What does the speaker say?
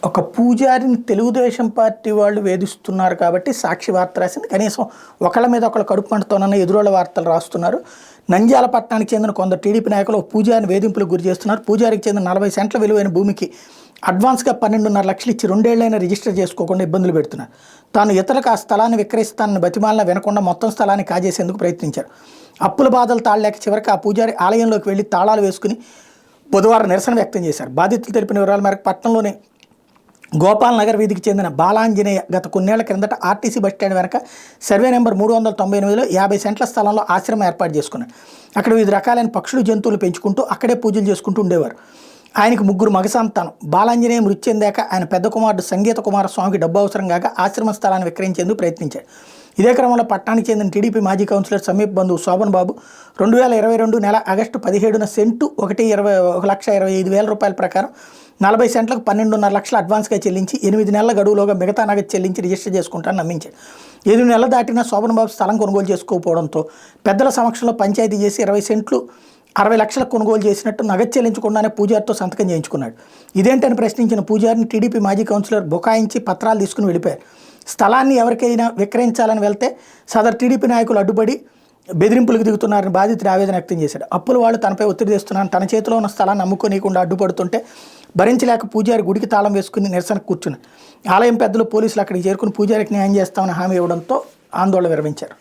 ఒక పూజారిని తెలుగుదేశం పార్టీ వాళ్ళు వేధిస్తున్నారు కాబట్టి సాక్షి వార్త రాసింది. కనీసం ఒకళ్ళ మీద ఒకళ్ళు కడుపు మంటతోనన్న ఎదురోళ్ళ వార్తలు రాస్తున్నారు. నంద్యాల పట్టణానికి చెందిన కొందరు టీడీపీ నాయకులు పూజారిని వేధింపులకు గురి చేస్తున్నారు. పూజారికి చెందిన 40 సెంట్ల విలువైన భూమికి అడ్వాన్స్గా 12.5 లక్షలు ఇచ్చి 2 ఏళ్లైనా రిజిస్టర్ చేసుకోకుండా ఇబ్బందులు పెడుతున్నారు. తాను ఇతరులకు ఆ స్థలాన్ని విక్రయిస్తానని బతిమాలన వినకుండా మొత్తం స్థలాన్ని కాజేసేందుకు ప్రయత్నించారు. అప్పుల బాధలు తాళలేక చివరికి ఆ పూజారి ఆలయంలోకి వెళ్లి తాళాలు వేసుకుని బుధవారం నిరసన వ్యక్తం చేశారు. బాధితులు తెలిపిన వివరాల మేరకు పట్టణంలోని గోపాల్ నగర్ వీధికి చెందిన బాలాంజనేయ గత కొన్నేళ్ల క్రిందట ఆర్టీసీ బస్టాండ్ వెనక సర్వే నెంబర్ 398లో 50 సెంట్ల స్థలంలో ఆశ్రమం ఏర్పాటు చేసుకున్నారు. అక్కడ వివిధ రకాలైన పక్షులు జంతువులు పెంచుకుంటూ అక్కడే పూజలు చేసుకుంటూ ఉండేవారు. ఆయనకు 3 మగ సంతానం. బాలాంజనేయ మృతి చెందాక ఆయన పెద్ద కుమారుడు సంగీత కుమార స్వామికి డబ్బు అవసరం కాగా ఆశ్రమ స్థలాన్ని విక్రయించేందుకు ప్రయత్నించాడు. ఇదే క్రమంలో పట్టణానికి చెందిన టీడీపీ మాజీ కౌన్సిలర్ సమీప్ బంధువు శోభన్ బాబు 2022 నెల ఆగస్టు 17న సెంటు 1,25,000 రూపాయల ప్రకారం 40 సెంట్లకు 12.5 లక్షలు అడ్వాన్స్గా చెల్లించి 8 నెలల గడువులోగా మిగతా నగదు చెల్లించి రిజిస్టర్ చేసుకుంటానని నమ్మించాడు. 7 నెలలు దాటినా శోభన్ బాబు స్థలం కొనుగోలు చేసుకోకపోవడంతో పెద్దల సమక్షంలో పంచాయతీ చేసి 20 సెంట్లు 60 లక్షలకు కొనుగోలు చేసినట్టు నగదు చెల్లించకుండానే పూజారితో సంతకం చేయించుకున్నాడు. ఇదేంటని ప్రశ్నించిన పూజారిని టీడీపీ మాజీ కౌన్సిలర్ బుకాయించి పత్రాలు తీసుకుని వెళ్ళిపోయారు. స్థలాన్ని ఎవరికైనా విక్రయించాలని వెళ్తే సదరు టీడీపీ నాయకులు అడ్డుపడి బెదిరింపులకు దిగుతున్నారని బాధితుడు ఆవేదన వ్యక్తం చేశాడు. అప్పుల వాళ్ళు తనపై ఒత్తిడి తెస్తున్నారని, తన చేతిలో ఉన్న స్థలాన్ని అమ్ముకోనీయకుండా అడ్డుపడుతుంటే భరించలేక పూజారి గుడికి తాళం వేసుకుని నిరసనకు కూర్చున్నారు. ఆలయం పెద్దలు పోలీసులు అక్కడికి చేరుకుని పూజారికి న్యాయం చేస్తామని హామీ ఇవ్వడంతో ఆందోళన విరమించారు.